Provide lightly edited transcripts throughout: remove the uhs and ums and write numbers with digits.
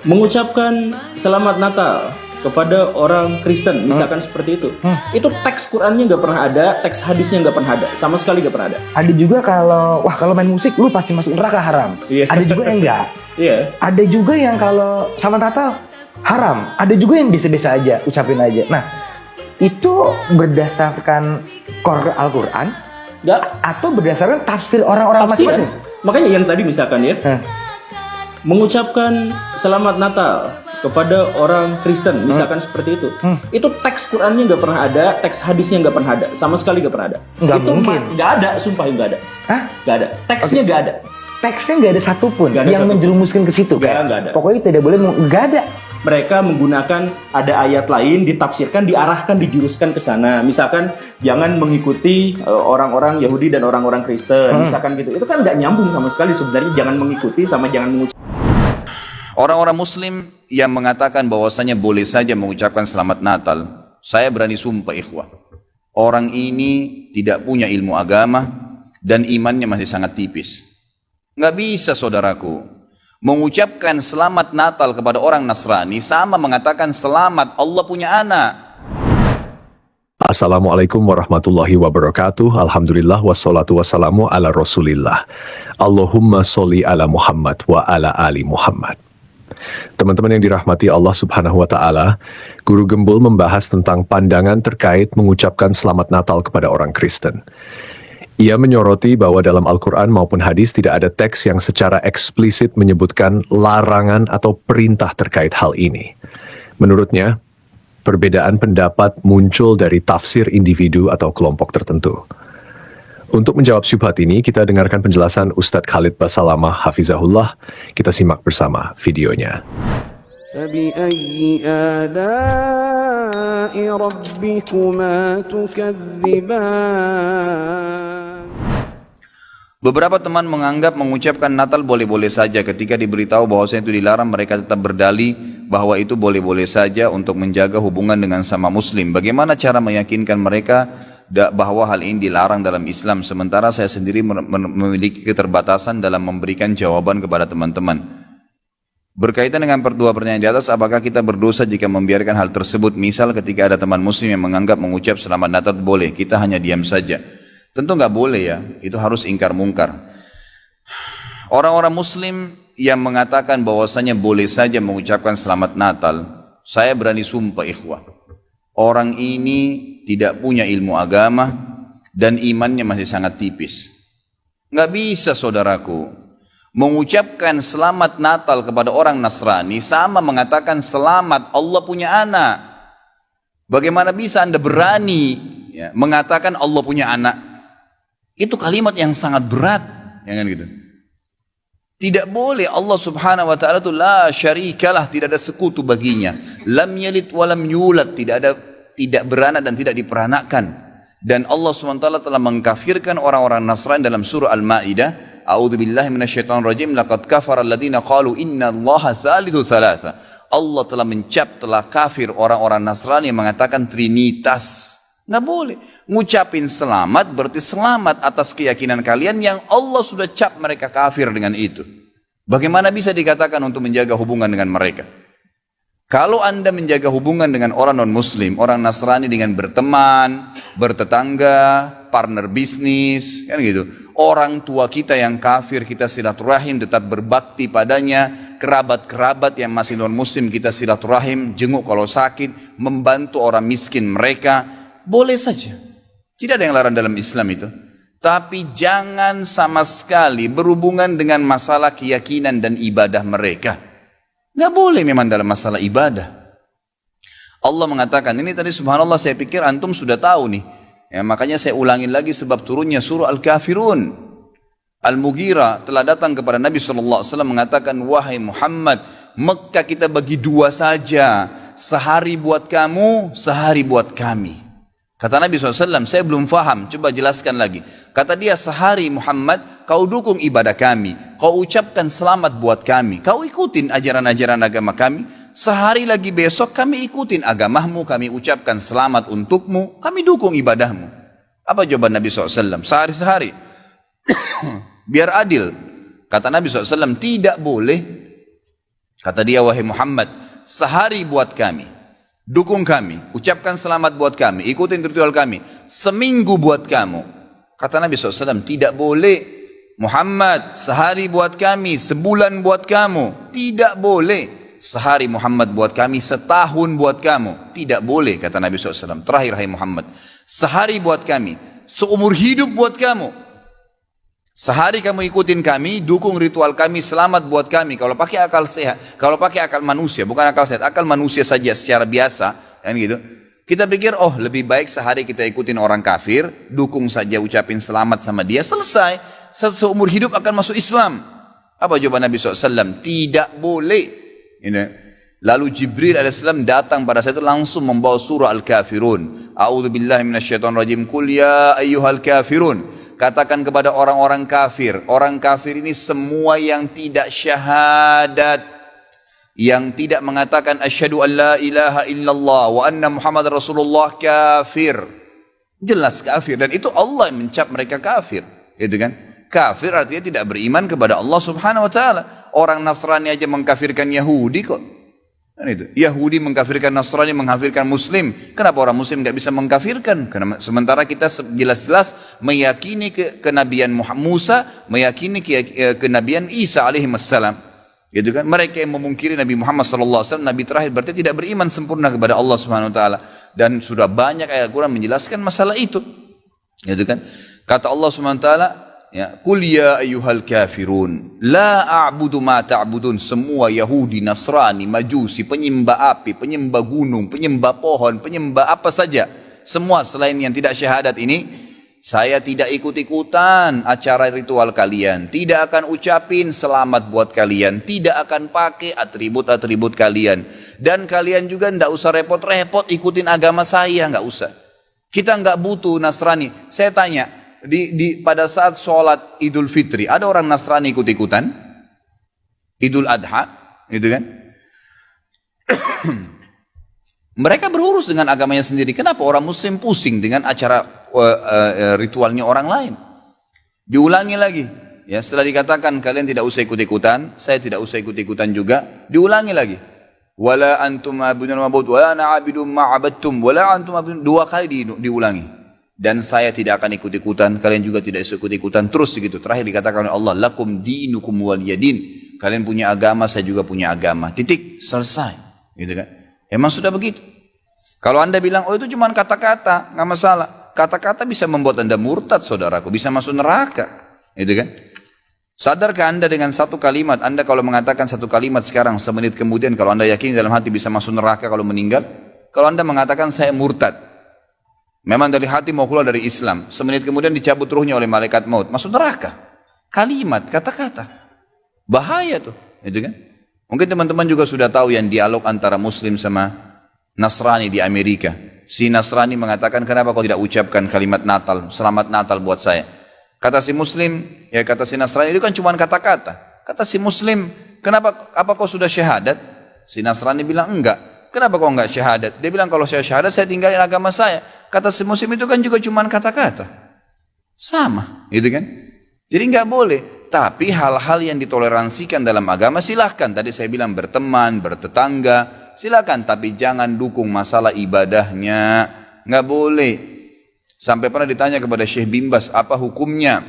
mengucapkan selamat Natal kepada orang Kristen, misalkan seperti itu teks Qurannya nggak pernah ada, teks hadisnya nggak pernah ada, sama sekali nggak pernah ada. Ada juga kalau main musik lu pasti masuk neraka haram. Iya. Ada juga yang enggak. Iya. Ada juga yang kalau selamat Natal haram. Ada juga yang biasa-biasa aja, ucapin aja. Nah, itu berdasarkan Al-Quran Nggak. atau berdasarkan tafsir orang-orang Tafsir. masing-masing? Makanya yang tadi misalkan ya, mengucapkan selamat Natal kepada orang Kristen, misalkan seperti itu teks Qurannya nggak pernah ada, teks hadisnya nggak pernah ada, sama sekali nggak pernah ada. Nggak Itu mungkin. nggak ada, sumpah nggak ada. Hah? Nggak ada, teksnya nggak ada. Teksnya nggak ada satupun Nggak ada yang satupun. menjerumuskan ke situ. Nggak, kan? nggak ada. Pokoknya tidak boleh, nggak ada. Mereka menggunakan ada ayat lain, ditafsirkan, diarahkan, dijuruskan ke sana. Misalkan jangan mengikuti orang-orang Yahudi dan orang-orang Kristen, misalkan gitu. Itu kan nggak nyambung sama sekali sebenarnya. Jangan mengikuti sama jangan mengucapkan. Orang-orang Muslim yang mengatakan bahwasanya boleh saja mengucapkan selamat Natal, saya berani sumpah ikhwah, orang ini tidak punya ilmu agama dan imannya masih sangat tipis. Nggak bisa saudaraku, mengucapkan selamat Natal kepada orang Nasrani sama mengatakan selamat Allah punya anak. Assalamualaikum warahmatullahi wabarakatuh. Alhamdulillah wassalatu wassalamu ala rasulillah. Allahumma sholli ala Muhammad wa ala ali Muhammad. Teman-teman yang dirahmati Allah subhanahu wa ta'ala, Guru Gembul membahas tentang pandangan terkait mengucapkan selamat Natal kepada orang Kristen. Ia menyoroti bahwa dalam Al-Quran maupun hadis tidak ada teks yang secara eksplisit menyebutkan larangan atau perintah terkait hal ini. Menurutnya, perbedaan pendapat muncul dari tafsir individu atau kelompok tertentu. Untuk menjawab syubhat ini, kita dengarkan penjelasan Ustadz Khalid Basalamah Hafizahullah. Kita simak bersama videonya. فبأي آلاء ربكما تكذبان. Beberapa teman menganggap mengucapkan Natal boleh-boleh saja. Ketika diberitahu bahwasanya itu dilarang, mereka tetap berdalih bahwa itu boleh-boleh saja untuk menjaga hubungan dengan sama muslim. Bagaimana cara meyakinkan mereka bahwa hal ini dilarang dalam Islam, sementara saya sendiri memiliki keterbatasan dalam memberikan jawaban kepada teman-teman. Berkaitan dengan dua pertanyaan di atas, apakah kita berdosa jika membiarkan hal tersebut? Misal ketika ada teman muslim yang menganggap mengucap selamat Natal boleh, kita hanya diam saja. Tentu nggak boleh ya, itu harus ingkar mungkar. Orang-orang muslim yang mengatakan bahwasanya boleh saja mengucapkan selamat Natal, saya berani sumpah ikhwah, orang ini tidak punya ilmu agama dan imannya masih sangat tipis. Nggak bisa saudaraku, mengucapkan selamat Natal kepada orang Nasrani sama mengatakan selamat Allah punya anak. Bagaimana bisa Anda berani ya, mengatakan Allah punya anak? Itu kalimat yang sangat berat, jangan gitu. Tidak boleh. Allah subhanahu wa ta'ala itu la syarikalah, tidak ada sekutu baginya. Lam yalid walam yulad, tidak beranak dan tidak diperanakkan. Dan Allah subhanahu wa ta'ala telah mengkafirkan orang-orang Nasrani dalam surah Al-Ma'idah. A'udzubillahi minasyaitonirrajim. Laqad kafara alladziina qalu innallaha tsalitsu tsalatsa. Allah telah telah kafir orang-orang Nasrani yang mengatakan trinitas. Nggak boleh. Ngucapin selamat berarti selamat atas keyakinan kalian yang Allah sudah cap mereka kafir dengan itu. Bagaimana bisa dikatakan untuk menjaga hubungan dengan mereka? Kalau Anda menjaga hubungan dengan orang non-muslim, orang Nasrani dengan berteman, bertetangga, partner bisnis, kan gitu. Orang tua kita yang kafir kita silaturahim, tetap berbakti padanya. Kerabat-kerabat yang masih non-muslim kita silaturahim, jenguk kalau sakit, membantu orang miskin mereka. Boleh saja. Tidak ada yang larang dalam Islam itu. Tapi jangan sama sekali berhubungan dengan masalah keyakinan dan ibadah mereka. Nggak boleh memang dalam masalah ibadah. Allah mengatakan, ini tadi subhanallah saya pikir antum sudah tahu nih. Ya, makanya saya ulangin lagi sebab turunnya surah Al-Kafirun. Al-Mughirah telah datang kepada Nabi SAW mengatakan, wahai Muhammad, Mekah kita bagi dua saja. Sehari buat kamu, sehari buat kami. Kata Nabi SAW, saya belum faham, coba jelaskan lagi. Kata dia, sehari Muhammad, kau dukung ibadah kami. Kau ucapkan selamat buat kami. Kau ikutin ajaran-ajaran agama kami. Sehari lagi besok kami ikutin agamamu, kami ucapkan selamat untukmu, kami dukung ibadahmu. Apa jawaban Nabi SAW? Sehari-sehari. Biar adil. Kata Nabi SAW, tidak boleh Kata dia, wahai Muhammad, sehari buat kami, dukung kami, ucapkan selamat buat kami, ikutin ritual kami. Seminggu buat kamu. Kata Nabi SAW, tidak boleh. Muhammad, sehari buat kami, sebulan buat kamu. Tidak boleh. Sehari Muhammad buat kami, setahun buat kamu. Tidak boleh, kata Nabi SAW. Terakhir, hai Muhammad, sehari buat kami, seumur hidup buat kamu. Sehari kamu ikutin kami, dukung ritual kami, selamat buat kami. Kalau pakai akal sehat, kalau pakai akal manusia, bukan akal sehat, akal manusia saja secara biasa, kan gitu. Kita pikir, oh lebih baik sehari kita ikutin orang kafir, dukung saja, ucapin selamat sama dia, selesai. Seumur hidup akan masuk Islam. Apa jawaban Nabi SAW? Tidak boleh. Ini. Lalu Jibril AS datang pada saat itu langsung membawa surah Al-Kafirun. A'udzubillahi minasyaitonirrajim. Qul ya ayyuhal kafirun. Katakan kepada orang-orang kafir. Orang kafir ini semua yang tidak syahadat, yang tidak mengatakan asyhadu an la ilaha illallah wa anna Muhammad Rasulullah, kafir. Jelas kafir, dan itu Allah yang mencap mereka kafir, gitu kan? Kafir artinya tidak beriman kepada Allah Subhanahu wa taala. Orang Nasrani aja mengkafirkan Yahudi kok. Kan itu. Yahudi mengkafirkan Nasrani, mengkafirkan Muslim. Kenapa orang Muslim nggak bisa mengkafirkan? Karena sementara kita jelas-jelas meyakini kenabian Musa, meyakini kenabian Isa alaihi wassalam. Gitu kan? Mereka yang memungkiri Nabi Muhammad sallallahu alaihi wasallam nabi terakhir, berarti tidak beriman sempurna kepada Allah Subhanahu wa taala. Dan sudah banyak ayat Al-Qur'an menjelaskan masalah itu. Gitu kan? Kata Allah Subhanahu wa taala, ya, Qul ya ayyuhal kafirun la a'budu ma ta'budun. Semua Yahudi, Nasrani, Majusi, penyembah api, penyembah gunung, penyembah pohon, penyembah apa saja, semua selain yang tidak syahadat ini, saya tidak ikut-ikutan acara ritual kalian, tidak akan ucapin selamat buat kalian, tidak akan pakai atribut-atribut kalian, dan kalian juga tidak usah repot-repot ikutin agama saya, nggak usah. Kita nggak butuh Nasrani. Saya tanya, pada saat sholat Idul Fitri, ada orang Nasrani ikut-ikutan? Idul Adha, gitu kan? Mereka berurus dengan agamanya sendiri. Kenapa orang Muslim pusing dengan acara ritualnya orang lain? Diulangi lagi. Ya, setelah dikatakan kalian tidak usah ikut-ikutan, saya tidak usah ikut-ikutan juga, diulangi lagi. Wala antum ma'budun ma'bud, wala ana 'abidun ma'abadtum, wala antum ma'budun. 2 kali diulangi. Dan saya tidak akan ikut-ikutan, kalian juga tidak ikut-ikutan, terus begitu. Terakhir dikatakan oleh Allah, lakum dinukum waliyadin. Kalian punya agama, saya juga punya agama. Titik, selesai. Gitu kan? Emang sudah begitu. Kalau anda bilang, oh itu cuma kata-kata, nggak masalah. Kata-kata bisa membuat anda murtad, saudaraku, bisa masuk neraka. Gitu kan? Sadarkah anda dengan satu kalimat, anda kalau mengatakan satu kalimat sekarang, semenit kemudian kalau anda yakin dalam hati bisa masuk neraka kalau meninggal? Kalau anda mengatakan saya murtad, memang dari hati mau keluar dari Islam, semenit kemudian dicabut ruhnya oleh malaikat maut, masuk neraka. Kalimat, kata-kata, bahaya tuh, gitu kan? Mungkin teman-teman juga sudah tahu yang dialog antara Muslim sama Nasrani di Amerika. Si Nasrani mengatakan, kenapa kau tidak ucapkan kalimat Natal, selamat Natal buat saya? Kata si Muslim, ya kata si Nasrani, itu kan cuma kata-kata. Kata si Muslim, kenapa? Apa kau sudah syahadat? Si Nasrani bilang enggak. Kenapa kau enggak syahadat? Dia bilang kalau saya syahadat saya tinggalin agama saya. Kata si Muslim, itu kan juga cuma kata-kata. Sama, gitu kan? Jadi enggak boleh. Tapi hal-hal yang ditoleransikan dalam agama silahkan. Tadi saya bilang berteman, bertetangga, silahkan. Tapi jangan dukung masalah ibadahnya. Enggak boleh. Sampai pernah ditanya kepada Syekh Bimbas, apa hukumnya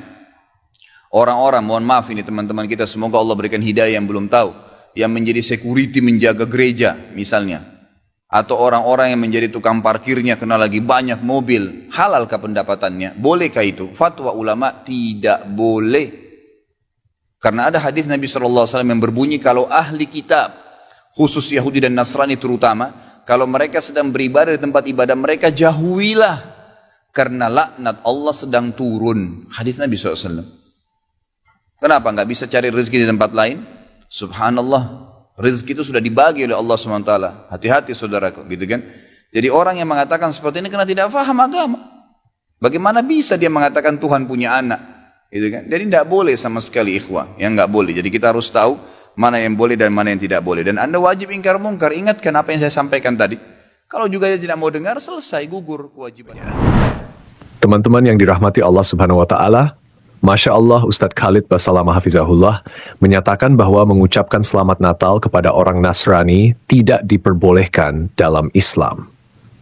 orang-orang, mohon maaf ini teman-teman kita, semoga Allah berikan hidayah yang belum tahu, yang menjadi security menjaga gereja misalnya, atau orang-orang yang menjadi tukang parkirnya karena lagi banyak mobil, halalkah pendapatannya? Bolehkah itu? Fatwa ulama tidak boleh. Karena ada hadis Nabi SAW yang berbunyi, kalau ahli kitab, khusus Yahudi dan Nasrani terutama, kalau mereka sedang beribadah di tempat ibadah mereka, jauhilah, karena laknat Allah sedang turun. Hadis Nabi SAW. Kenapa nggak bisa cari rezeki di tempat lain? Subhanallah, rezeki itu sudah dibagi oleh Allah SWT. Hati-hati saudaraku, gitu kan? Jadi orang yang mengatakan seperti ini karena tidak faham agama. Bagaimana bisa dia mengatakan Tuhan punya anak? Gitu kan? Jadi tidak boleh sama sekali ikhwah, yang nggak boleh. Jadi kita harus tahu mana yang boleh dan mana yang tidak boleh. Dan anda wajib ingkar mungkar. Ingatkan apa yang saya sampaikan tadi. Kalau juga dia tidak mau dengar, selesai, gugur kewajibannya. Teman-teman yang dirahmati Allah Subhanahu wa taala, Masya Allah, Ustadz Khalid Basalamah Hafizahullah menyatakan bahwa mengucapkan selamat Natal kepada orang Nasrani tidak diperbolehkan dalam Islam.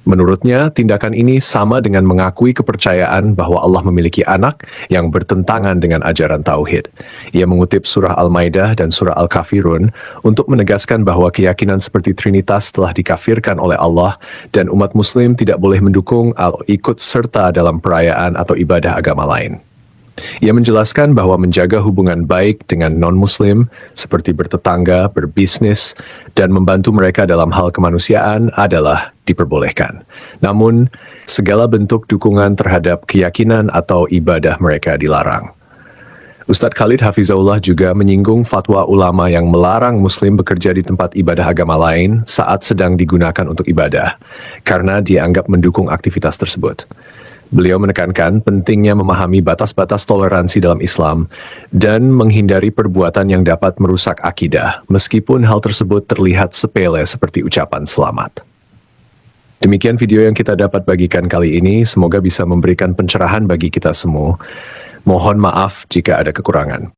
Menurutnya, tindakan ini sama dengan mengakui kepercayaan bahwa Allah memiliki anak yang bertentangan dengan ajaran Tauhid. Ia mengutip surah Al-Maidah dan surah Al-Kafirun untuk menegaskan bahwa keyakinan seperti Trinitas telah dikafirkan oleh Allah dan umat Muslim tidak boleh mendukung atau ikut serta dalam perayaan atau ibadah agama lain. Ia menjelaskan bahwa menjaga hubungan baik dengan non-Muslim seperti bertetangga, berbisnis, dan membantu mereka dalam hal kemanusiaan adalah diperbolehkan. Namun, segala bentuk dukungan terhadap keyakinan atau ibadah mereka dilarang. Ustadz Khalid Hafizahullah juga menyinggung fatwa ulama yang melarang Muslim bekerja di tempat ibadah agama lain saat sedang digunakan untuk ibadah, karena dianggap mendukung aktivitas tersebut. Beliau menekankan pentingnya memahami batas-batas toleransi dalam Islam dan menghindari perbuatan yang dapat merusak akidah, meskipun hal tersebut terlihat sepele seperti ucapan selamat. Demikian video yang kita dapat bagikan kali ini, semoga bisa memberikan pencerahan bagi kita semua. Mohon maaf jika ada kekurangan.